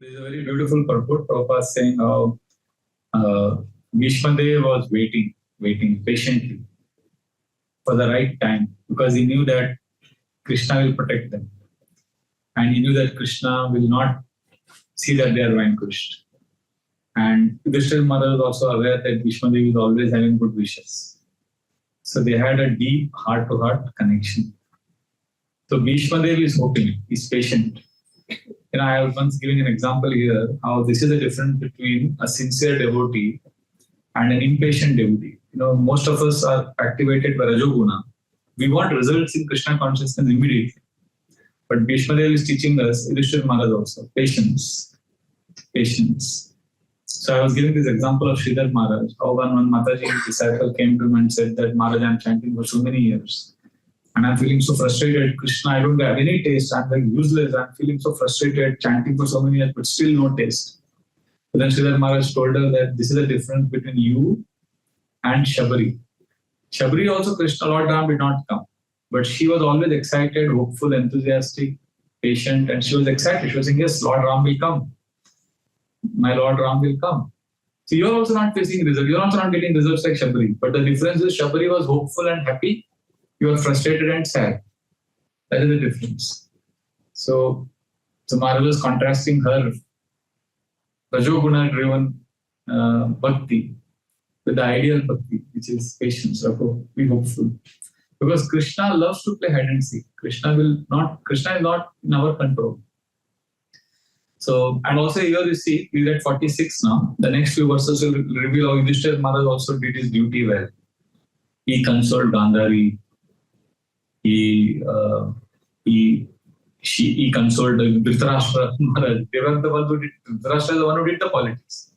This is a very beautiful purport. Prabhupada saying how Bhishma Dev was waiting patiently for the right time because he knew that Krishna will protect them. And he knew that Krishna will not see that they are vanquished. And Yudhishthira Maharaj was also aware that Bhishma Dev is always having good wishes. So they had a deep heart-to-heart connection. So Bhishma Dev is hoping, is patient. I have once given an example here how this is the difference between a sincere devotee and an impatient devotee. Most of us are activated by Rajoguna. We want results in Krishna consciousness immediately. But Bhishma Dev is teaching us, Yudhishthira Maharaj also, patience. So I was giving this example of Sridhar Maharaj, how one Mataji's disciple came to him and said that Maharaj, I'm chanting for so many years. And I'm feeling so frustrated. Krishna, I don't have any taste. I'm like useless. I'm feeling so frustrated, chanting for so many years, but still no taste. But then Sridhar Maharaj told her that this is the difference between you and Shabari. Shabari also, Krishna, Lord Ram did not come. But she was always excited, hopeful, enthusiastic, patient, and she was excited. She was saying, yes, Lord Ram will come. My Lord Ram will come. So you're also not facing results. You're also not getting results like Shabari. But the difference is Shabari was hopeful and happy. You are frustrated and sad. That is the difference. So Maharaj was contrasting her Rajoguna-driven bhakti with the ideal bhakti, which is patience. So be hopeful. Because Krishna loves to play hide and seek. Krishna is not in our control. So, and also here you see, we read 46 now. The next few verses will reveal how Yudhishthira Maharaj also did his duty well. He consoled Gandhari. He consoled Dhritarashtra Maharaj. They were the ones who did, Dhritarashtra is the one who did the politics.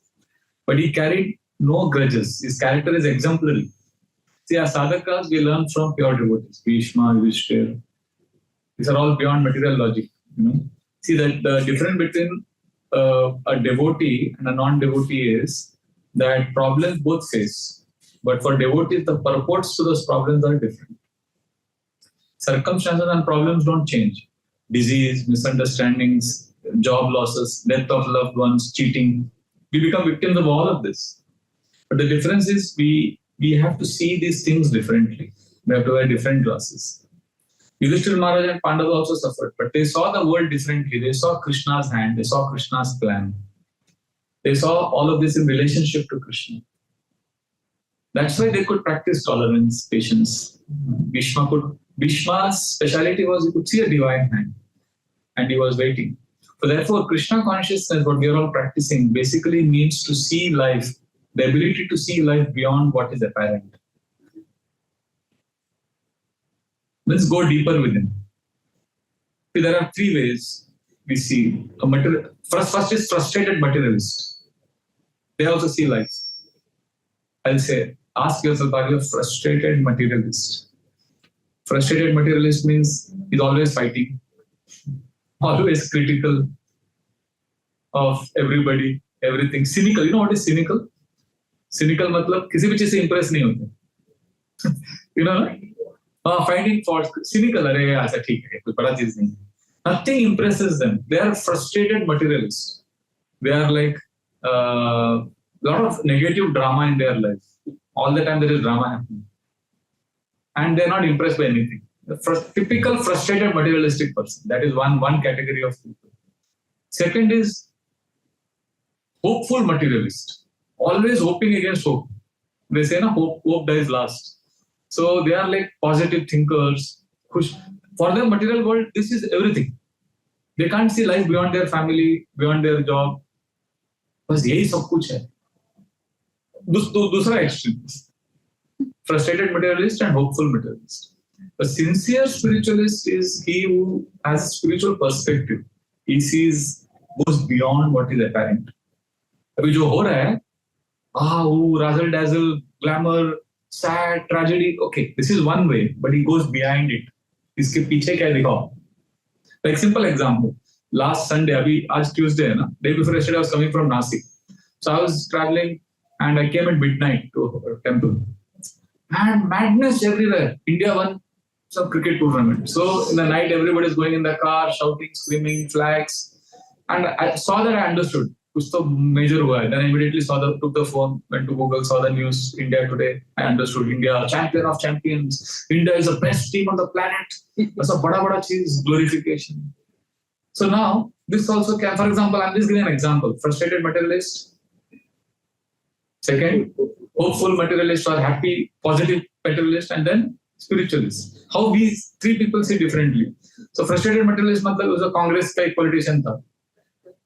But he carried no grudges. His character is exemplary. See, as sadhakas, we learn from pure devotees. Bhishma, Yudhishthira. These are all beyond material logic. See, that the difference between a devotee and a non-devotee is that problems both face. But for devotees, the purports to those problems are different. Circumstances and problems don't change. Disease, misunderstandings, job losses, death of loved ones, cheating. We become victims of all of this. But the difference is we have to see these things differently. We have to wear different glasses. Yudhishthira Maharaj and Pandava also suffered, but they saw the world differently. They saw Krishna's hand. They saw Krishna's plan. They saw all of this in relationship to Krishna. That's why they could practice tolerance, patience. Bhishma's speciality was he could see a divine hand and he was waiting. So therefore, Krishna consciousness, what we are all practicing, basically means to see life, the ability to see life beyond what is apparent. Let's go deeper within. See, there are three ways we see. First is frustrated materialist. They also see life. I'll say, ask yourself, are you a frustrated materialist? Frustrated materialist means he's always fighting, always critical of everybody, everything. Cynical. You know what is cynical? Cynical matlab किसी भी चीज से impress नहीं होते. Finding faults. Cynical. अरे ऐसा ठीक है, कोई बड़ा चीज नहीं. Nothing impresses them. They are frustrated materialists. They are like lot of negative drama in their life. All the time there is drama happening. And they're not impressed by anything. The typical frustrated materialistic person. That is one category of people. Second is hopeful materialist. Always hoping against hope. They say, hope dies last. So they are like positive thinkers. For the material world, this is everything. They can't see life beyond their family, beyond their job. बस यही सब कुछ है. दूसरा extreme. Frustrated materialist and hopeful materialist. A sincere spiritualist is he who has a spiritual perspective. He goes beyond what is apparent. अभी जो हो रहा है, razzle dazzle, glamour, sad, tragedy. Okay, this is one way, but he goes behind it. इसके पीछे क्या दिखाओ? Like simple example. Last Sunday, आज Tuesday है ना? Day before yesterday, I was coming from Nashik. So I was traveling and I came at midnight to a temple. And madness everywhere. India won some cricket tournament. So in the night, everybody is going in the car, shouting, screaming, flags. And I saw that, I understood. कुछ तो major हुआ है. Then I immediately took the phone, went to Google, saw the news, India today. I understood India, champion of champions. India is the best team on the planet. That's a bada cheese glorification. So now, this also can, for example, I'm just giving an example. Frustrated materialist. Second, hopeful materialist or happy, positive materialist. And then spiritualist. How these three people see differently. So frustrated materialist was a Congress politician.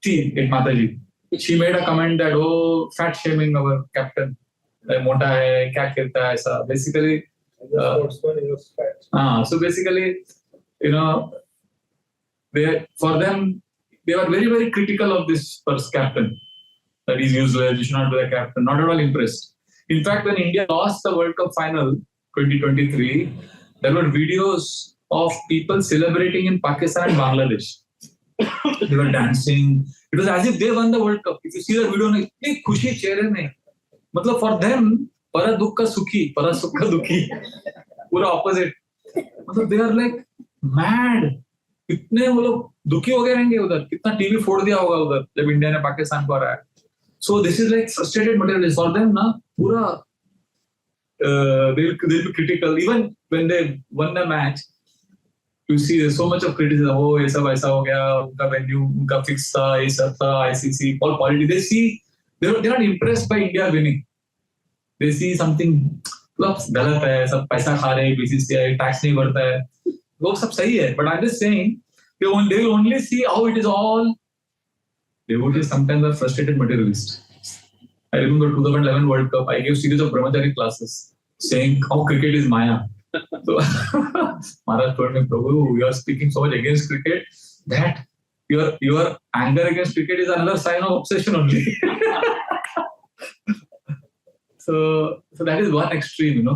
एक माताजी. She made a comment that, oh, fat shaming our captain. मोटा है, क्या खेलता है ऐसा. Basically, so basically, for them, they were very, very critical of this first captain. That is useless, you should not be the captain. Not at all impressed. In fact, when India lost the World Cup final 2023, there were videos of people celebrating in Pakistan and Bangladesh. They were dancing. It was as if they won the World Cup. If you see the video, itni khushi chehre mein. Matlab for them, para dukha sukhi, para sukha dukhi. Pura opposite. Matlab they are like mad. कितने वो लोग दुखी हो गए रहेंगे उधर, कितना TV फोड़ दिया होगा उधर जब इंडिया ने पाकिस्तान को हराया. So this is like frustrated materialist for them ना, पूरा they'll be critical even when they won the match. You see there's so much of criticism. Oh, ये सब ऐसा हो गया, उनका venue, उनका fix था, ये सब था, ICC, all politics. They see they're not impressed by India winning. They see something गलत है, सब पैसा खा रहे हैं, BCCI टैक्स नहीं भरता है. वो सब सही है, but I'm just saying they will only see how it is all. Devotees sometimes are frustrated materialists. I remember 2011 World Cup, I gave series of brahmachari classes saying how cricket is Maya. So Maharaj told me, Prabhu, you are speaking so much against cricket that your anger against cricket is another sign of obsession only. So that is one extreme,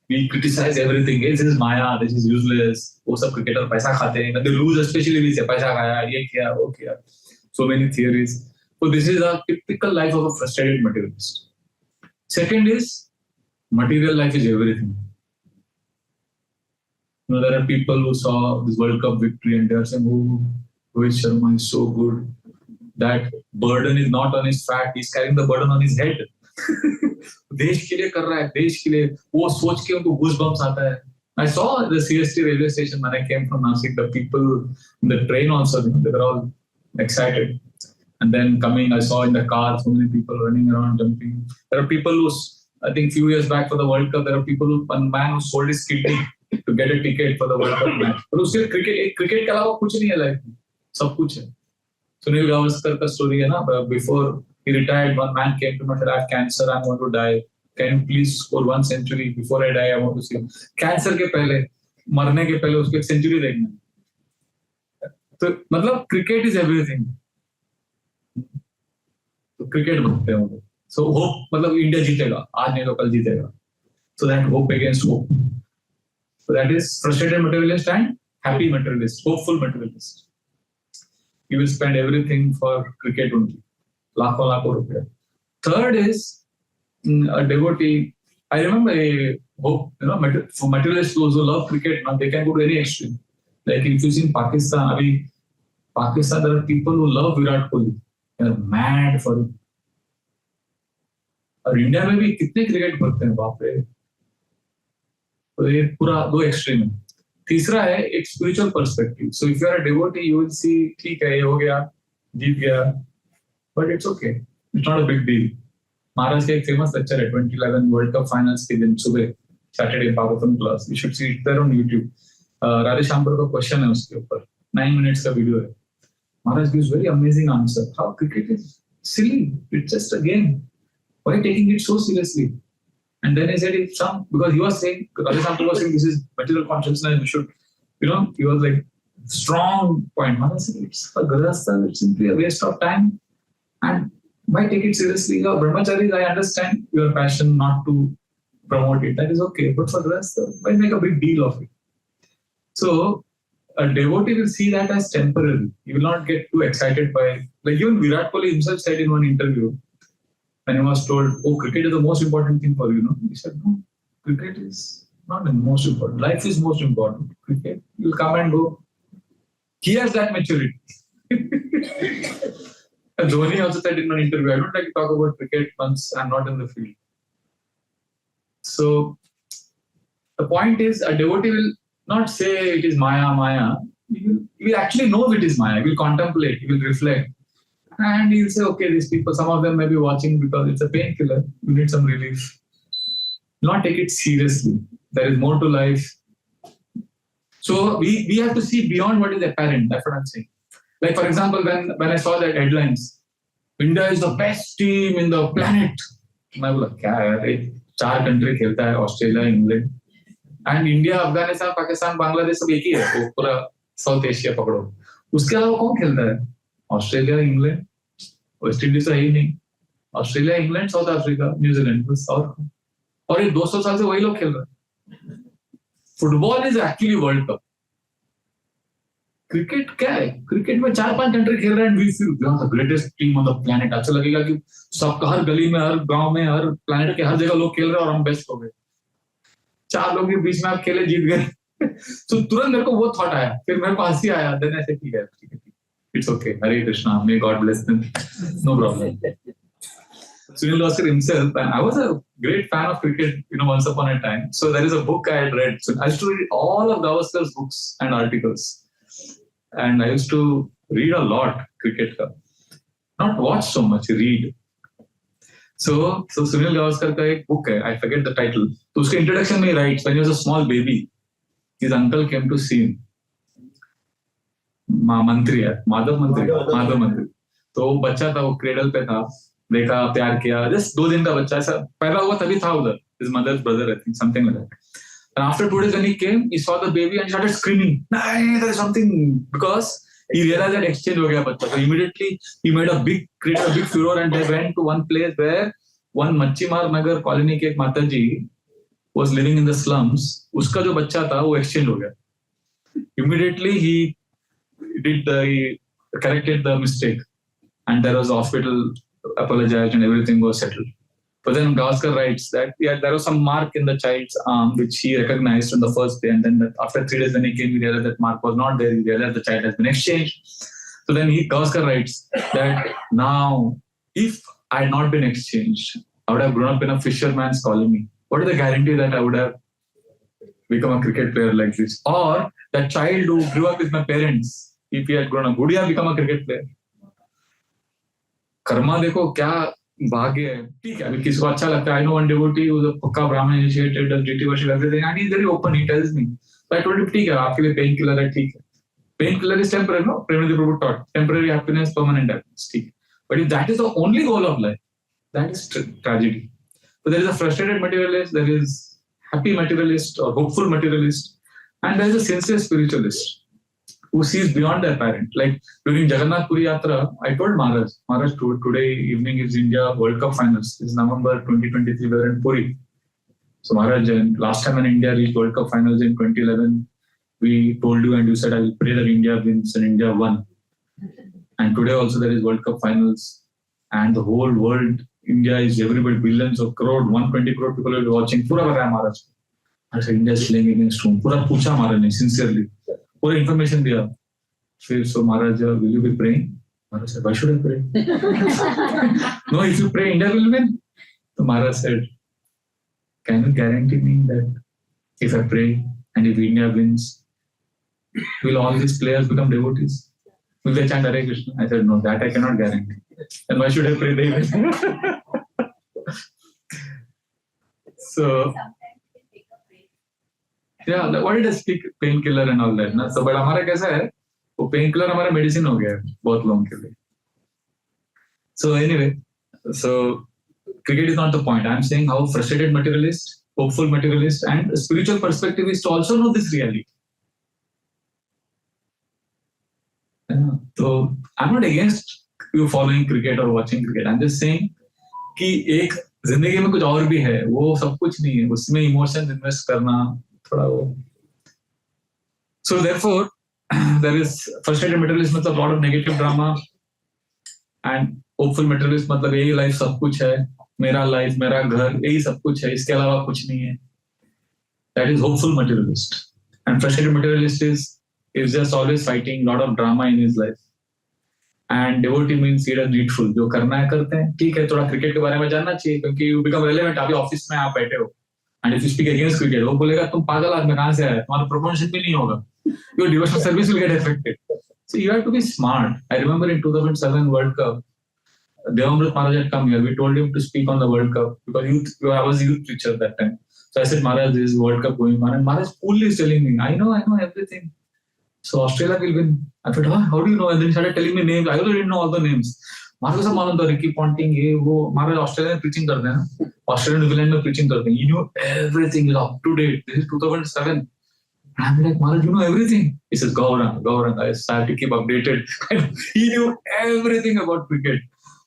We criticize everything. Hey, this is Maya, this is useless. वो सब cricketer पैसा खाते हैं. They lose especially we say पैसा खाया, ये किया, वो किया. So many theories. So this is a typical life of a frustrated materialist. Second is material life is everything. There are people who saw this World Cup victory and they are saying, oh, Rohit Sharma is so good. That burden is not on his fat, he's carrying the burden on his head. देश के लिए कर रहा है, देश के लिए वो सोच के उनको goosebumps आता है. I saw the CST railway station when I came from Nashik. The people in the train also, they were all excited. And then coming, I saw in the car so many people running around, jumping. There are people who, I think, few years back for the World Cup, there are people one man who sold his kidney to get a ticket for the World Cup match. But उसके cricket के अलावा कुछ नहीं है life में, सब कुछ है. Sunil Gavaskar का story है ना, before he retired, one man came to me and said, I have cancer, I'm going to die. Can you please score 1 century before I die? I want to see him. Cancer के पहले, मरने के पहले उसको 1 century देखना. तो मतलब cricket is everything. तो क्रिकेट भगते हैं वो. So hope, मतलब इंडिया जीतेगा, आज नहीं तो कल जीतेगा. So that hope against hope. So that is frustrated materialist and happy materialist, hopeful materialist. You will spend everything for cricket only. लाखों रुपया. Third is a devotee. I remember a hope, for materialists those who love cricket, they can go to any extreme. Like if you see in Pakistan, there are people who love Virat Kohli. They are mad for him. और India में भी कितने cricket करते हैं बाप रे. तो ये पूरा दो एक्सट्रीम है. तीसरा है एक spiritual perspective. So if you are a devotee you will see ठीक है ये हो गया, जीत गया, but it's okay, it's not a big deal. Maharaj का एक फेमस लेक्चर है 2011 वर्ल्ड कप फाइनल्स के दिन सुबह Saturday powerful class. You should see it there on YouTube. Radheshyampur का क्वेश्चन है उसके ऊपर, 9 minutes का वीडियो है. Maharaj gives very amazing answer. How cricket is silly. It's just a game. Why taking it so seriously? And then he said, because he was saying, Radha was saying, this is material consciousness, we should, he was like, strong point. Maharaj said, it's a grahastha, it's simply a waste of time. And why take it seriously? Your brahmacharis, I understand your passion not to promote it. That is okay. But for grahastha, why make a big deal of it? So, a devotee will see that as temporary. He will not get too excited by it. Like even Virat Kohli himself said in one interview, when he was told, oh, cricket is the most important thing for you, he said, no, cricket is not the most important. Life is most important. Cricket will come and go. He has that maturity. Dhoni also said in an interview, I don't like to talk about cricket once I'm not in the field. So the point is, a devotee will not say it is Maya, Maya. He will actually know it is Maya. He will contemplate, he will reflect. And he'll say, okay, these people, some of them may be watching because it's a painkiller. You need some relief. Not take it seriously. There is more to life. So we have to see beyond what is apparent. That's what I'm saying. Like, for example, when I saw that headlines, India is the best team in the planet. मैं बोला क्या है, 4 country खेलता है, Australia, England, and India, Afghanistan, Pakistan, Bangladesh सब एक ही है, वो पूरा साउथ एशिया पकड़ो. उसके अलावा कौन खेलता है? ऑस्ट्रेलिया, इंग्लैंड, वेस्ट इंडीज है ही नहीं. Australia, England, south Africa, New Zealand, बस. और ये 200 साल से वही लोग खेल रहे हैं. Football is actually world cup. Cricket क्या है? क्रिकेट में 4-5 कंट्री खेल रहे हैं and we feel we are the greatest team on the planet. अच्छा लगेगा कि सबका हर गली में, हर गांव में, हर प्लेनेट के हर जगह लोग खेल रहे हैं और हम बेस्ट हो गए. 4 लोग के बीच में आप खेले, जीत गए. तो तुरंत मेरे को वो थॉट आया, फिर मेरे को हंसी आया. देन ऐसे ठीक है, it's okay, Hare Krishna, may God bless them, no problem. Sunil Gavaskar himself, and I was a great fan of cricket, once upon a time. So there is a book I had read. So I used to read all of Gavaskar's books and articles. And I used to read a lot cricket. Not watch so much, read. So Sunil Gavaskar का एक book है, I forget the title. तो उसके introduction में he writes, when he was a small baby, his uncle came to see him. मंत्री है, माधव मंत्री. तो बच्चा था, वो क्रेडल पे था, देखा, प्यार किया. जस्ट 2 दिन का बच्चा, ऐसा पैदा हुआ तभी था उधर. His mother's brother, I think, something like that. And after 2 days when he came, he saw the baby and he started screaming, "Nah, there is something," because he realized that exchange हो गया बच्चा. So immediately he created a big furor, and they went to one place where one Machimar Nagar colony के एक माताजी was living in the slums. उसका जो बच्चा था वो exchange हो गया. Immediately he corrected the mistake, and there was a hospital, apologized, and everything was settled. But then Gavaskar writes that there was some mark in the child's arm which he recognized on the first day, and then after 3 days when he came, he realized that mark was not there. He realized the child has been exchanged. So then Gavaskar writes that now, if I had not been exchanged, I would have grown up in a fisherman's colony. What is the guarantee that I would have become a cricket player like this? Or that child who grew up with my parents, if he had grown up, would he have become a cricket player? Karma देखो क्या भाग्य है. ठीक है, अभी किसी को अच्छा लगता है. I know one devotee who's a पक्का ब्राह्मण initiated, does deity worship, everything, and he's very open. He tells me. So I told him, ठीक है, आपके लिए पेन किलर है, ठीक है. Pain killer is temporary, no? Premanandi Prabhu taught temporary happiness, permanent happiness. ठीक. But if that is the only goal of life, that is tragedy. So there is a frustrated materialist, there is happy materialist or hopeful materialist, and there is a sincere spiritualist who sees beyond their parent. Like during Jagannath Puri Yatra, I told Maharaj, today evening is India World Cup finals. It's November 2023, we're in Puri. So Maharaj, last time when India reached World Cup finals in 2011, we told you and you said, I will pray that India wins, and India won. And today also there is World Cup finals, and the whole world, India is everybody, billions of crore, 120 crore people will be watching. Pura bataya Maharaj. I said, India is playing against whom? Pura pucha Maharaj ne, sincerely. Pura information diya. So Maharaj, will you be praying? Maharaj said, why should I pray? No, if you pray, India will win. So Maharaj said, can you guarantee me that if I pray and if India wins, will all these players become devotees? Will they chant Hare Krishna? I said, no, that I cannot guarantee. Then why should I pray they win? So, yeah, what did I speak? Painkiller and all that. Na? So, but हमारा कैसा है? वो painkiller हमारा medicine हो गया है बहुत लोगों के लिए. So anyway, so cricket is not the point. I'm saying how frustrated materialist, hopeful materialist, and spiritual perspective is to also know this reality. So I'm not against you following cricket or watching cricket. I'm just saying कि एक जिंदगी में कुछ और भी है, वो सब कुछ नहीं है, उसमें इमोशन इन्वेस्ट करना थोड़ा वो. So therefore, there is frustrated materialist मतलब lot of negative drama, and hopeful materialist मतलब यही लाइफ सब कुछ है, मेरा लाइफ, मेरा घर, यही सब कुछ है, इसके अलावा कुछ नहीं है. That is hopeful materialist. And frustrated materialist is just always fighting, lot of drama in his life. and devotee means he does needful. जो करना है करते हैं, ठीक है, थोड़ा क्रिकेट के बारे में जानना चाहिए क्योंकि you become relevant. अभी ऑफिस में आप बैठे हो and if you speak against cricket, वो बोलेगा तुम पागल आदमी कहाँ से आए, तुम्हारा promotion भी नहीं होगा. Your devotional service will get affected. So you have to be smart. I remember in 2007 World Cup, Devamrit Maharaj had come here. We told him to speak on the World Cup because I was a youth preacher that time. So I said, Maharaj, this is World Cup going on. And Maharaj coolly is telling me, I know everything. So Australia will win. I thought, how do you know? And then he started telling me names. I also didn't know all the names. Maharaj was मालूम था Ricky Ponting ये वो Maharaj Australia में preaching करते हैं, Australian New Zealand में preaching करते हैं. He knew everything, is up to date. This is 2007. And I'm like, Maharaj, you know everything. He says, Gaurang. I have to keep updated. He knew everything about cricket.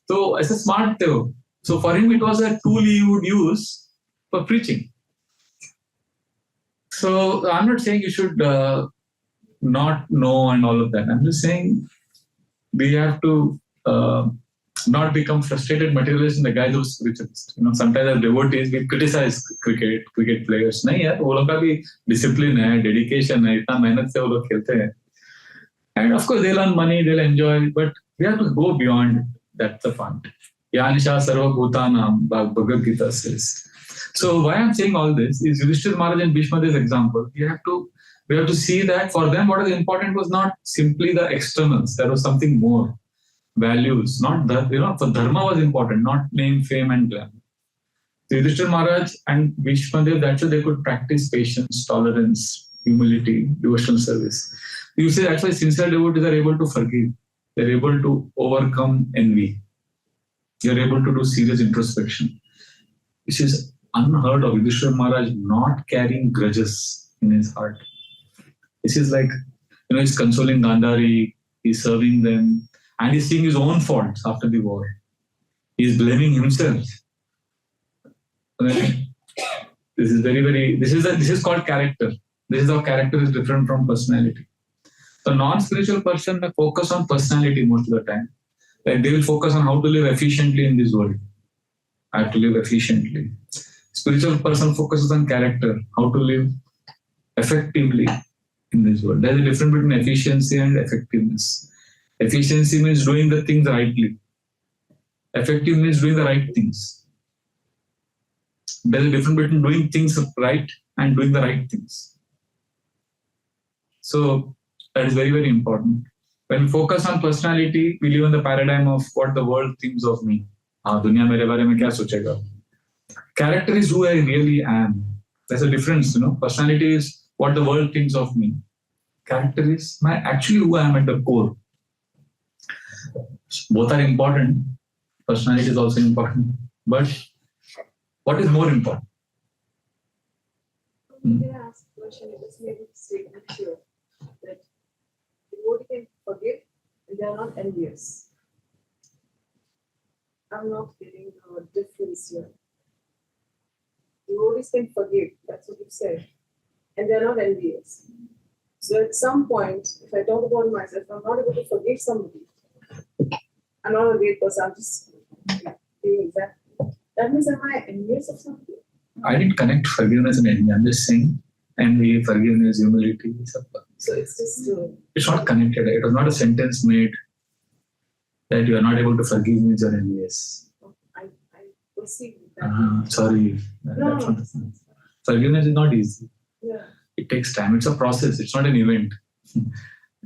So it's a smart thing. So for him, it was a tool he would use for preaching. So I'm not saying you should not know and all of that. I'm just saying we have to not become frustrated materialists in the guise of spiritualists. You know, sometimes as devotees we criticize cricket players. नहीं यार, वो लोग का भी discipline है, dedication है, इतना मेहनत से वो लोग खेलते हैं. And of course they'll earn money, they'll enjoy, but we have to go beyond it. That's the point. Yanisha Sarva Bhutanam, Bhagavad Gita says. So why I'm saying all this is Yudhishthira Maharaj and Bhishma Dev's example. We have to see that for them what is important was not simply the externals. There was something more. Values, not that, for dharma was important, not name, fame, and glamour. So Yudhishthira Maharaj and Bhishma Dev, that's why they could practice patience, tolerance, humility, devotional service. You say that's why sincere devotees are able to forgive. They're able to overcome envy. You're able to do serious introspection. This is unheard of. Yudhishthira Maharaj not carrying grudges in his heart. This is like, he's consoling Gandhari, he's serving them, and he's seeing his own faults after the war. He's blaming himself. This is this is called character. This is how character is different from personality. The non-spiritual person may focus on personality most of the time. Like they will focus on how to live efficiently in this world. I have to live efficiently. Spiritual person focuses on character, how to live effectively in this world. There's a difference between efficiency and effectiveness. Efficiency means doing the things rightly. Effective means doing the right things. There's a difference between doing things right and doing the right things. So that is very, very important. When we focus on personality, we live in the paradigm of what the world thinks of me. Dunya mere bare mein kya sochega? Character is who I really am. There's a difference, Personality is what the world thinks of me. Character is actually who I am at the core. Both are important. Personality is also important. But what is more important? Can I ask a question? Just maybe statement here that devotee can forgive and they are not envious. I'm not getting the difference here. Devotees can forgive, that's what you said, and they are not envious. So at some point, if I talk about myself, I'm not able to forgive somebody. I'm not a great person, I'm just doing that. That means am I envious of somebody? I didn't connect forgiveness and envy. I'm just saying envy, forgiveness, humility. So it's just... it's not connected. It was not a sentence made that you are not able to forgive means you're envious. I perceive that. Sorry. No. Forgiveness is not easy. Yeah. It takes time. It's a process. It's not an event.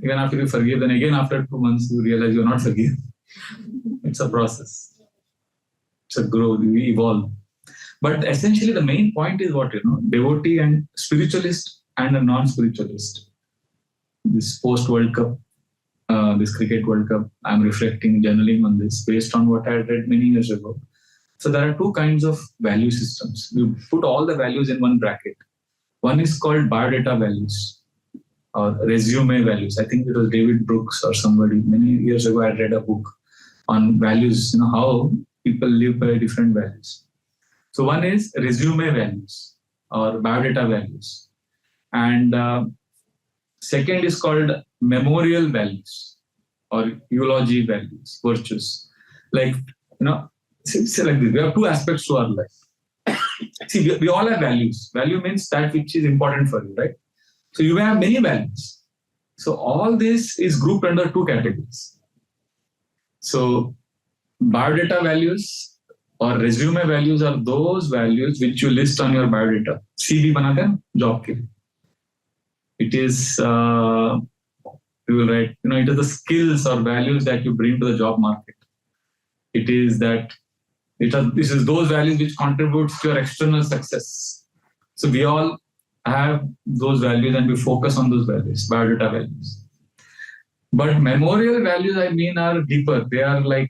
Even after you forgive, then again after 2 months, you realize you're not forgiven. It's a process. It's a growth. We evolve. But essentially, the main point is what, devotee and spiritualist and a non-spiritualist. This post-World Cup, this cricket World Cup, I'm reflecting, journaling on this based on what I had read many years ago. So there are two kinds of value systems. You put all the values in one bracket. One is called biodata values or resume values. I think it was David Brooks or somebody. Many years ago, I read a book on values, how people live by different values. So one is resume values or biodata values. And second is called memorial values or eulogy values, virtues. Like, it's like this. We have two aspects to our life. See, we all have values. Value means that which is important for you, right? So you may have many values. So all this is grouped under two categories. So biodata values or resume values are those values which you list on your biodata. CV बनाते हैं job के. It is you will write, it is the skills or values that you bring to the job market. It is that this is those values which contributes to your external success. So we all have those values and we focus on those values, biodata values. But memorial values, are deeper. They are like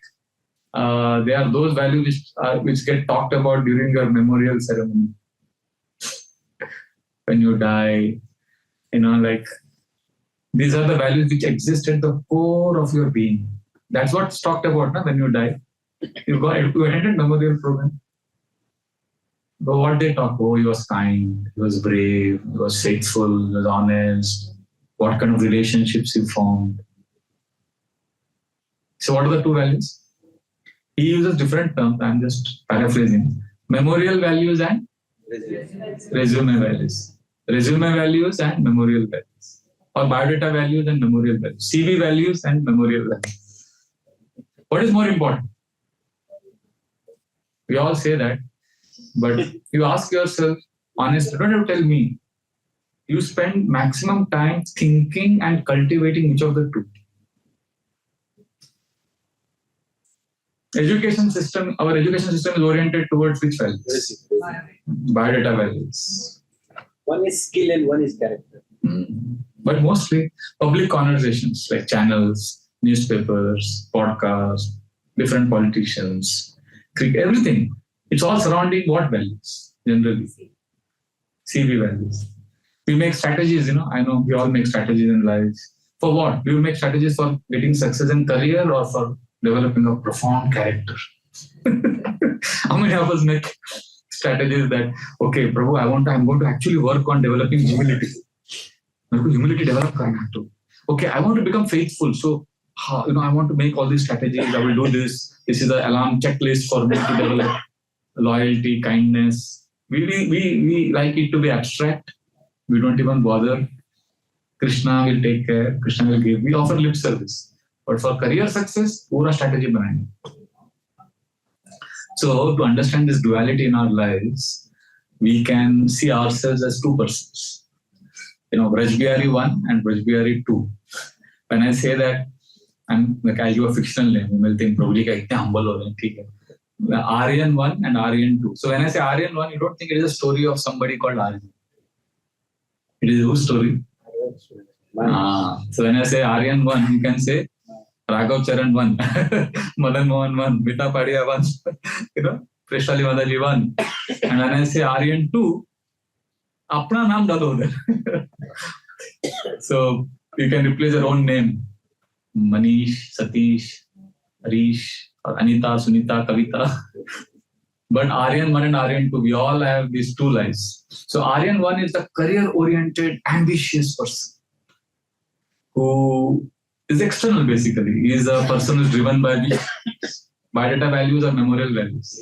they are those values which get talked about during your memorial ceremony. When you die, these are the values which exist at the core of your being. That's what's talked about when you die. You attended memorial program. But what they talk, he was kind, he was brave, he was faithful, he was honest, what kind of relationships he formed. So what are the two values? He uses different terms, I'm just paraphrasing. Memorial values and resume values. Resume values and memorial values. Or biodata values and memorial values. CV values and memorial values. What is more important? We all say that, but you ask yourself, honestly, don't have to tell me. You spend maximum time thinking and cultivating each of the two. Our education system is oriented towards which values? Biodata values. One is skill and one is character. But mostly public conversations like channels, newspapers, podcasts, different politicians, everything. It's all surrounding what values generally? CV values. We make strategies, I know we all make strategies in life. For what? Do you make strategies for getting success in career or for developing a profound character? How many of us make strategies that, okay, Prabhu, I'm going to actually work on developing humility. Humility develop karna too. Okay, I want to become faithful. So, I want to make all these strategies. I will do this. This is the alarm checklist for me to develop loyalty, kindness. We like it to be abstract. We don't even bother. Krishna will take care. Krishna will give. We offer lip service. But for career success, pura strategy banayenge. So to understand this duality in our lives, we can see ourselves as two persons. Vraja Bihari 1 and Vraja Bihari 2. When I say that, I give a fictional name. You will think probably ka itne humble ho rahe hain. Aryan 1 and Aryan 2. So when I say Aryan 1, you don't think it is a story of somebody called Aryan. It is whose story? So when I say Aryan 1, you can say Raghav Charan 1, Madan Mohan 1, Mita Padia 1, Preshali Madaji 1. And when I say Aryan 2, apna naam dalo udhar. So you can replace your own name. Manish, Satish, Harish, or Anita, Sunita, Kavita. But Aryan 1 and Aryan 2, we all have these two lives. So Aryan 1 is a career-oriented, ambitious person who is external basically. He is a person who is driven by the biodata values or memorial values.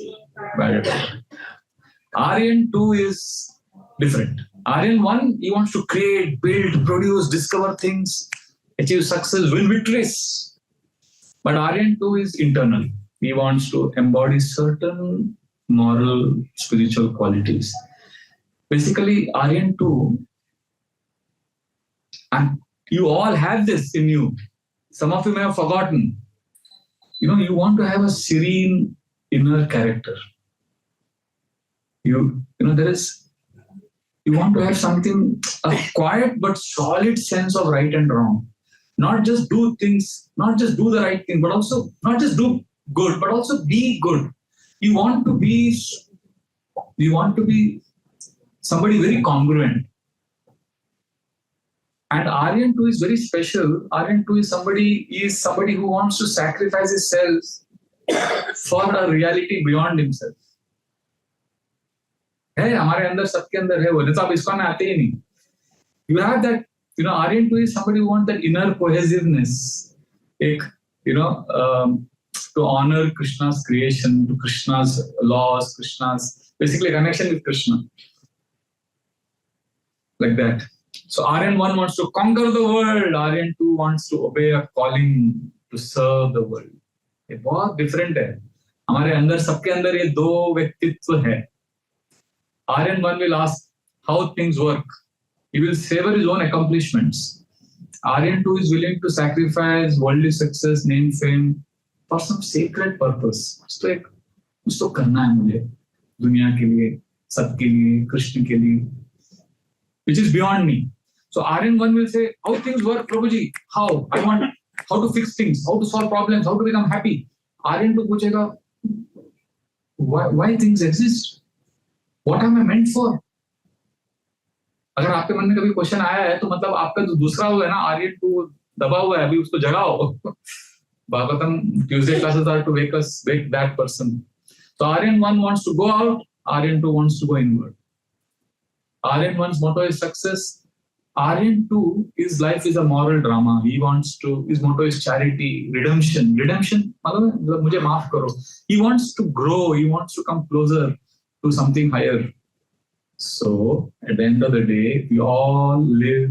Biodata. Aryan 2 is different. Aryan 1, he wants to create, build, produce, discover things, achieve success, win victories. But Aryan 2 is internal. He wants to embody certain moral, spiritual qualities. Basically, Aryan 2, and you all have this in you. Some of you may have forgotten. You want to have a serene inner character. You want to have something, a quiet but solid sense of right and wrong. Not just do things, not just do the right thing, but also not just do good, but also be good. You want to be somebody very congruent. And Aryan 2 is very special. Aryan 2 is somebody who wants to sacrifice himself for a reality beyond himself. है हमारे अंदर सबके अंदर है वो नहीं तो आप इसको में आते ही नहीं. You have that, Aryan 2 is somebody who wants that inner cohesiveness. To honor Krishna's creation, to Krishna's laws, Krishna's basically connection with Krishna. Like that. So Aryan 1 wants to conquer the world. Aryan 2 wants to obey a calling to serve the world. ये बहुत different है. हमारे अंदर, सबके अंदर ये दो व्यक्तित्व है. Aryan one will ask how things work. He will savor his own accomplishments. Aryan two is willing to sacrifice worldly success, name, fame for some sacred purpose. कुछ तो करना है मुझे दुनिया के लिए, सबके लिए, कृष्ण के लिए, which is beyond me. So Aryan one will say, how things work, Prabhuji? How? I want how to fix things, how to solve problems, how to become happy. Aryan two पूछेगा, why things exist? What am I meant for? अगर आपके मन में कभी question आया है तो मतलब आपका जो दूसरा हुआ है ना, आर्यन टू दबा हुआ है, अभी उसको जगाओ. Bhagavatam Tuesday classes are to wake that person. So Aryan one wants to go out, Aryan two wants to go inward. Aryan one's motto is success. Aryan two, his life is a moral drama. His motto is charity, redemption. Redemption, मतलब मुझे माफ करो. He wants to grow. He wants to come closer to something higher. So at the end of the day, we all live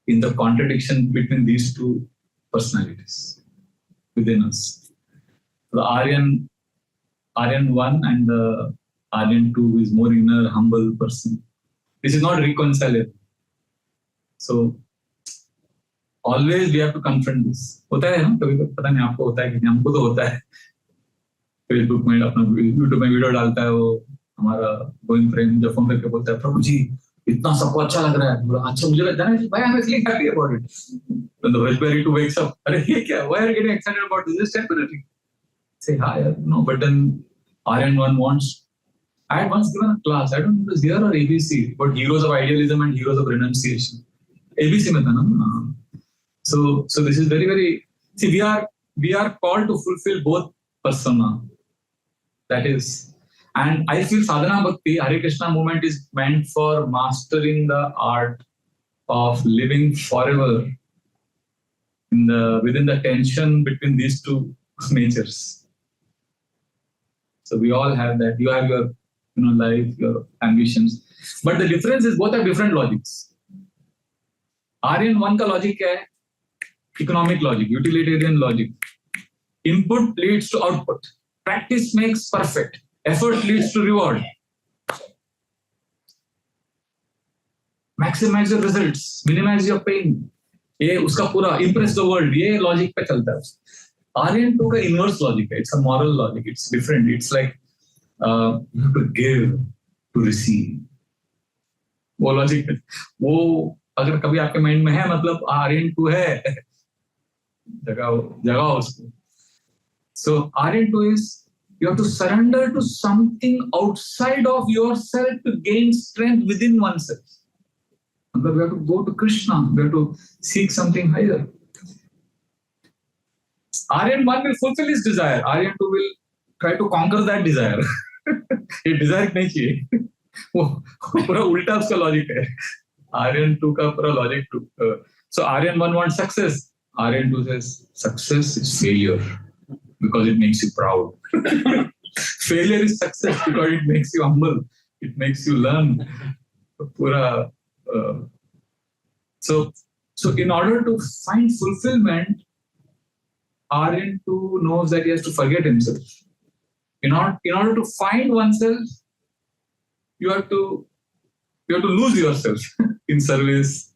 in the contradiction between these two personalities within us. The Aryan one and the Aryan two is more inner, humble person. This is not reconcilable. So always we have to confront this. होता है ना, कभी पता नहीं आपको होता है कि नहीं, हमको तो होता है. फेसबुक में अपना यूट्यूब में वीडियो डालता है वो हमारा गोइंग फ्रेंड, जो फोन करके बोलता है, प्रभु जी इतना सबको अच्छा लग रहा है. बोला अच्छा मुझे लगता है भाई, I am feeling happy about it. When the very to wakes up, अरे ये क्या, why are you getting excited about this? Temporary. Say hi, no, but then Aryan one wants. I had once given a class, I don't know if it was here or ABC, but heroes of idealism and heroes of renunciation. ABC में था ना. So this is very, very, see, we are called to fulfill both persona. That is, and I feel sadhana bhakti, Hare Krishna movement is meant for mastering the art of living forever within the tension between these two natures. So we all have that. You have your life, your ambitions, but the difference is both have different logics. Aryan one का logic क्या है? Economic logic, utilitarian logic. Input leads to output. Practice makes perfect. Effort leads to reward. Maximize your results. Minimize your pain. ये उसका पूरा impress the world. ये logic पे चलता है. Aryan two का inverse logic है. It's a moral logic. It's different. It's like you have to give to receive. वो logic है. वो अगर कभी आपके माइंड में है, मतलब Aryan two है, जगाओ उसको. So Aryan two is you have to surrender to something outside of yourself to gain strength within oneself. We have to go to Krishna. We have to seek something higher. Aryan one will fulfill his desire. Aryan two will try to conquer that desire. ये desire नहीं चाहिए. वो पूरा उल्टा उसका logic है. Aryan two का पूरा logic too. So Aryan one wants success. Aryan two says success is failure because it makes you proud. Failure is success because it makes you humble. It makes you learn. पूरा. So in order to find fulfillment, Aryan two knows that he has to forget himself. In order to find oneself, you have to lose yourself in service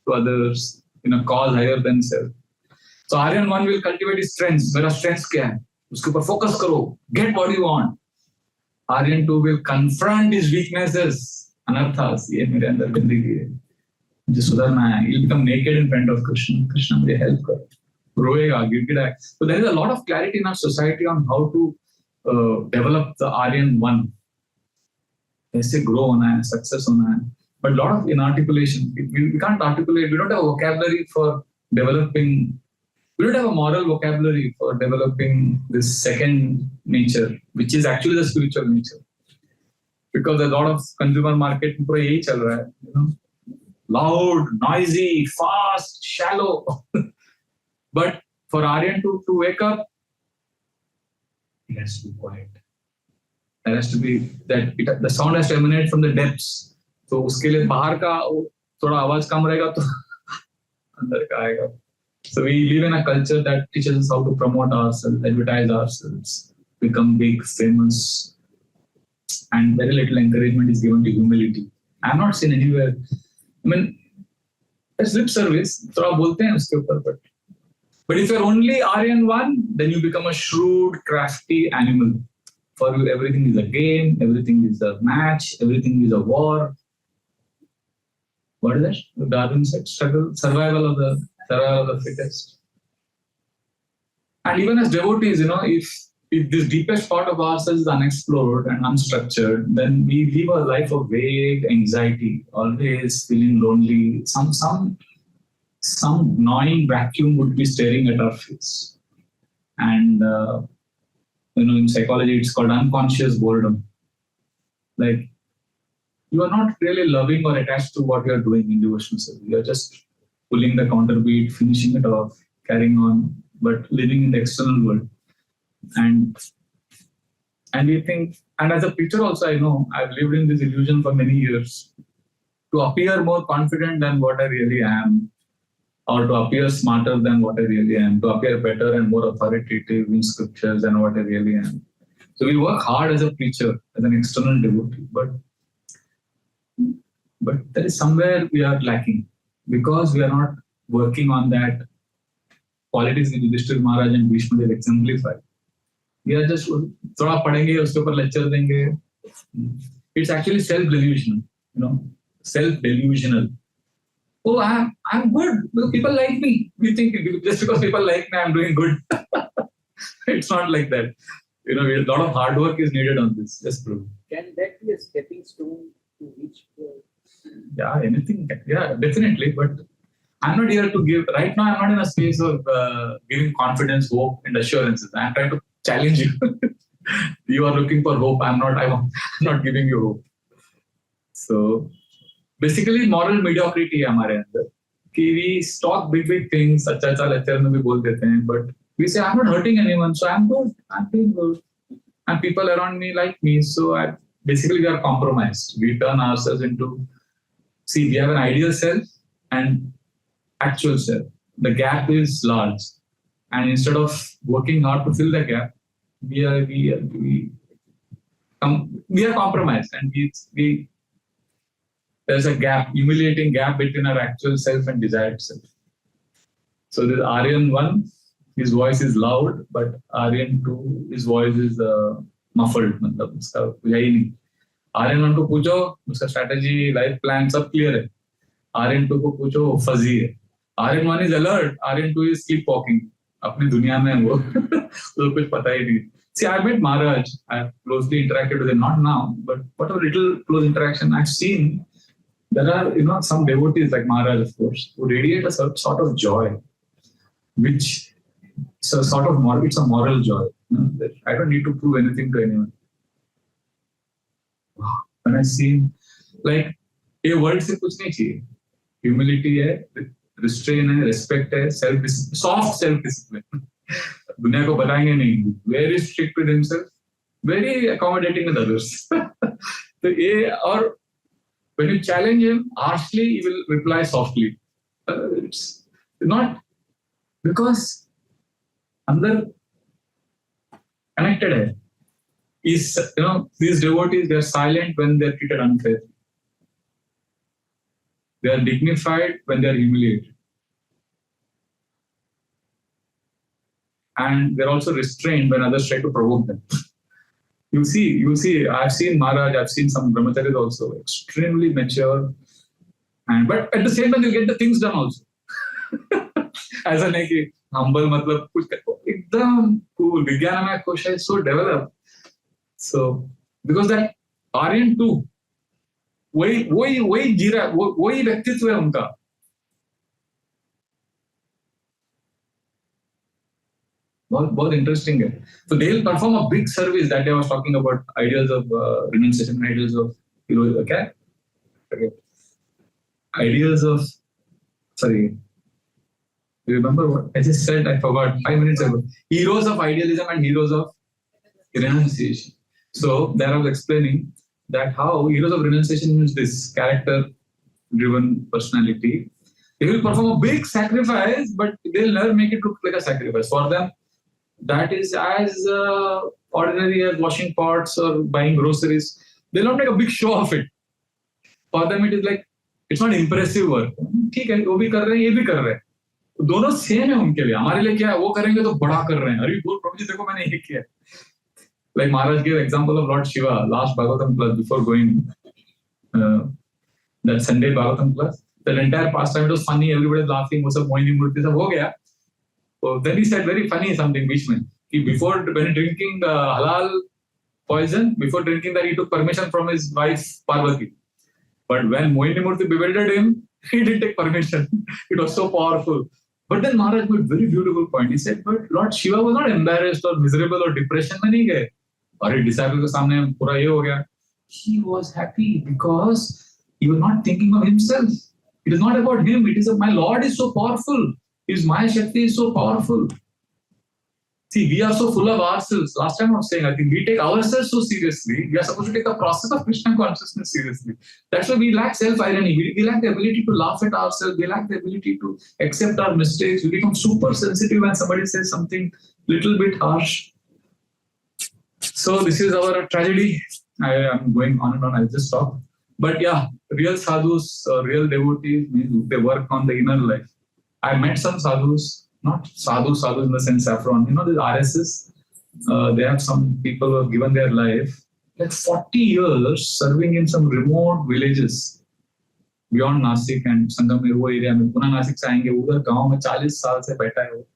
to others, in a cause higher than self. So Aryan one will cultivate his strengths. मेरा strengths क्या है? उसके ऊपर focus करो. Get what you want. Aryan two will confront his weaknesses. Anarthas. ये मेरे अंदर गंदगी है. मुझे सुधरना है. He'll become naked in front of Krishna. Krishna मुझे help करो. रोएगा, गिड़गिड़ाए. So there is a lot of clarity in our society on how to develop the Aryan one. ऐसे grow होना है, success होना है. But a lot of inarticulation. We can't articulate. We don't have a vocabulary for developing. We don't have a moral vocabulary for developing this second nature, which is actually the spiritual nature. Because a lot of consumer market में पूरा यही चल रहा है, loud, noisy, fast, shallow. But for Aryan to wake up, it has to be quiet. There has to be the sound has to emanate from the depths. तो उसके लिए बाहर का थोड़ा आवाज कम रहेगा तो अंदर का आएगा. So we live in a culture that teaches us how to promote ourselves, advertise ourselves, become big, famous, and very little encouragement is given to humility. I'm not seen anywhere. I mean, it's lip service. थोड़ा बोलते हैं उसके ऊपर, but if you're only Aryan1, then you become a shrewd, crafty animal. For you, everything is a game, everything is a match, everything is a war. What is that? Darwin said, survival of the fittest. And even as devotees, if this deepest part of ourselves is unexplored and unstructured, then we live a life of vague anxiety, always feeling lonely. Some gnawing vacuum would be staring at our face. And, in psychology, it's called unconscious boredom. Like, you are not really loving or attached to what you are doing in devotional service. You are just pulling the counterbeat, finishing it off, carrying on, but living in the external world. And we think, and as a preacher also, I know, I've lived in this illusion for many years, to appear more confident than what I really am, or to appear smarter than what I really am, to appear better and more authoritative in scriptures than what I really am. So we work hard as a preacher, as an external devotee, but there is somewhere we are lacking, because we are not working on that qualities that Yudhishthira Maharaj and Bhishma Dev exemplify. We are just थोड़ा पढ़ेंगे उसके ऊपर lecture देंगे. It's actually self-delusional, self-delusional. Oh, I'm good. People like me. We think just because people like me, I'm doing good. It's not like that. A lot of hard work is needed on this. Just prove. Can that be a stepping stone to reach Yeah, anything. Yeah, definitely. But I'm not here to give. Right now, I'm not in a space of giving confidence, hope, and assurances. I'm trying to challenge you. You are looking for hope. I'm not giving you hope. So basically, moral mediocrity है हमारे अंदर. कि we talk big things. अच्छा lecture में भी बोल देते हैं. But we say I'm not hurting anyone, so I'm good. I'm feeling good. And people around me like me, so basically we are compromised. We turn ourselves into. See, we have an ideal self and actual self. The gap is large, and instead of working hard to fill the gap, we are compromised, and we there's a gap, humiliating gap between our actual self and desired self. So this Aryan1, his voice is loud, but Aryan2, his voice is muffled. मतलब उसका बुझा ही नहीं. Aryan1 को पूछो, उसका strategy, life plan सब clear है. Aryan2 को पूछो, fuzzy है. Aryan1 is alert, Aryan2 is sleepwalking. अपनी दुनिया में वो उसको कुछ पता ही नहीं. See, I met Maharaj. I've closely interacted with him, not now, but what a little close interaction I've seen. There are, some devotees like Maharaj, of course, who radiate a sort of joy, which is a sort of it's a moral joy. That I don't need to prove anything to anyone. When I see him, like, ये word से कुछ नहीं चाहिए. Humility है, restraint है, respect है, soft self-discipline. दुनिया को बताएंगे नहीं. Very strict with himself, very accommodating with others. तो ये और when you challenge him harshly, he will reply softly. It's not because अंदर connected है. These devotees, they are silent when they are treated unfairly. They are dignified when they are humiliated. And they're also restrained when others try to provoke them. You see, I've seen Maharaj, I've seen some brahmacharis also, extremely mature. But at the same time, you get the things done also. ऐसा नहीं कि humble मतलब कुछ एकदम cool, विज्ञान में खुश है, so developed. So, because that Aryan2, वही जीरा, वही व्यक्तित्व है उनका. बहुत interesting है. So they will perform a big service. That day I was talking about ideals of renunciation, ideals of sorry. You remember what I just said? I forgot 5 minutes ago. Heroes of idealism and heroes of renunciation. So there I was explaining that how heroes of renunciation means this character-driven personality They will perform a big sacrifice, but they'll never make it look like a sacrifice. For them, that is as ordinary as washing pots or buying groceries. They'll not make a big show of it. For them, it is like, it's not impressive work. ठीक है, वो भी कर रहे हैं, ये भी कर रहे हैं. दोनों सेम है उनके लिए. हमारे लिए क्या है, वो करेंगे तो बड़ा कर रहे हैं. अरे बोल प्रभु जी देखो मैंने ये किया. Like Maharaj gave example of Lord Shiva last Bhagavatam class before going that Sunday Bhagavatam class. The entire pastime, it was funny, everybody was laughing, was a Mohini Murti, sab ho gaya. So then he said very funny something, Bhishman. Before, when drinking halal poison, before drinking that, he took permission from his wife Parvati. But when Mohini Murti bewildered him, he didn't take permission. It was so powerful. But then Maharaj made a very beautiful point. He said, but Lord Shiva was not embarrassed or miserable or depression mein nahi gaye. Aur disciple ke samne pura ye ho gaya. He was happy because he was not thinking of himself. It is not about him. It is my Lord is so powerful. His Maya Shakti is so powerful. See, we are so full of ourselves. Last time I was saying, I think we take ourselves so seriously. We are supposed to take the process of Krishna consciousness seriously. That's why we lack self-irony. We lack the ability to laugh at ourselves. We lack the ability to accept our mistakes. We become super sensitive when somebody says something little bit harsh. So this is our tragedy. I am going on and on. I'll just stop. But yeah, real sadhus, real devotees, they work on the inner life. I met some sadhus, not sadhus in the sense saffron. You know, the RSS, they have some people who have given their life like 40 years serving in some remote villages beyond Nasik and Sangamir area. में पुनः नासिक से आएंगे उधर गांव में 40 साल से बैठा है वो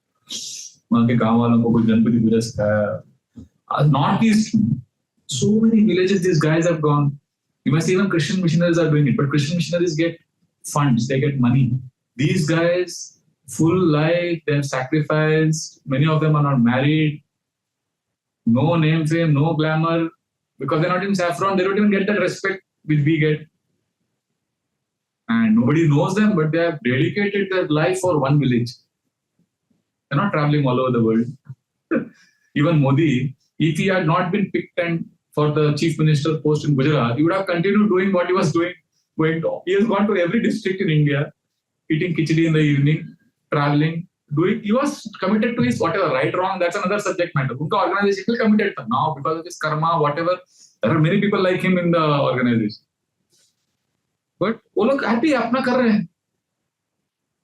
वहाँ के गांव वालों को कुछ गणपति पूजा सिखाया. Northeast, so many villages these guys have gone. You must see even Christian missionaries are doing it, but Christian missionaries get funds, they get money. These guys, full life, they have sacrificed. Many of them are not married. No name, fame, no glamour. Because they're not in saffron, they don't even get that respect which we get. And nobody knows them, but they have dedicated their life for one village. They're not traveling all over the world. Even Modi, if he had not been picked and for the chief minister post in Gujarat, he would have continued doing what he was doing. He has gone to every district in India, eating khichdi in the evening, traveling, doing. He was committed to his whatever, right, wrong, that's another subject matter. Unka organization is committed now because of his karma, whatever. There are many people like him in the organization. But वो लोग happy अपना कर रहे हैं.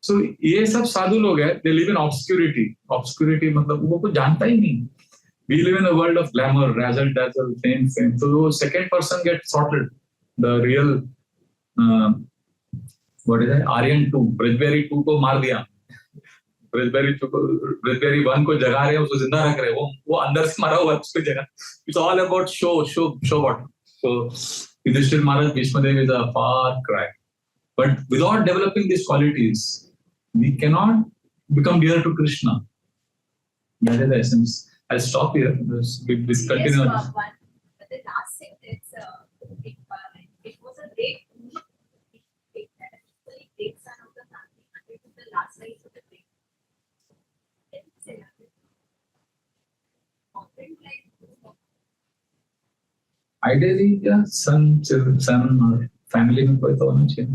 So ये सब साधु लोग हैं. They live in obscurity. Obscurity मतलब वो कुछ जानता ही नहीं. We live in a world of glamour, razzle dazzle, fame. So the second person gets sorted. The real, what is that? Aryan 2, Brajbari 2 को मार दिया. Brajbari 1 को जगा रहे हैं, उसको जिंदा रख रहे हैं. वो अंदर से मारा हुआ है उसको जगा. It's all about show what. So Yudhishthir Maharaj, Bhishma Dev is a far cry. But without developing these qualities, we cannot become dear to Krishna. That is the essence. I'll stop here. This continue. Yes, one. But the last sentence, it was a great great son of the family. And it was the last line of the great. Ideally, yeah, son or family में कोई तो होना चाहिए.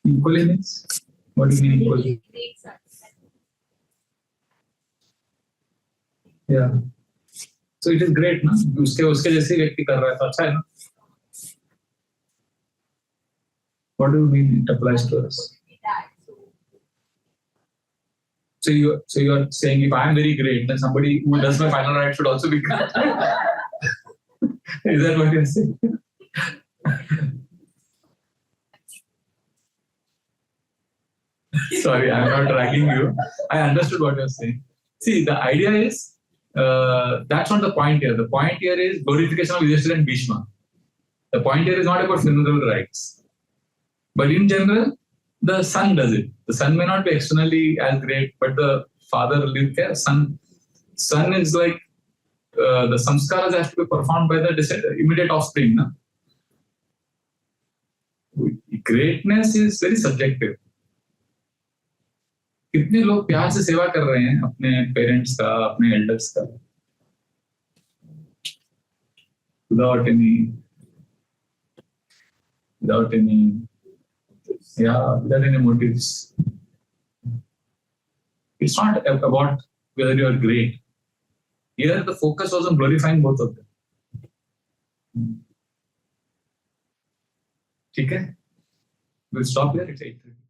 Equally means? What do you mean equally? Yeah. So it is great, ना? उसके जैसे व्यक्ति कर रहा है तो अच्छा है ना? What do you mean it applies to us? So you are saying if I am very great, then somebody who does my final ride should also be great. Is that what you are saying? Sorry, I am not dragging you. I understood what you are saying. See, the idea is, that's not the point here. The point here is glorification of Yudhishthira and Bhishma. The point here is not about funeral rites. But in general, the son does it. The son may not be externally as great, but the father lives there. Son is like, the samskaras have to be performed by the immediate offspring. Na? Greatness is very subjective. कितने लोग प्यार से सेवा कर रहे हैं अपने parents का, अपने एल्डर्स का, without any without any motives. It's not about whether you are great. Here the focus was on glorifying both of them. ठीक है? We'll stop here. It's 8:30.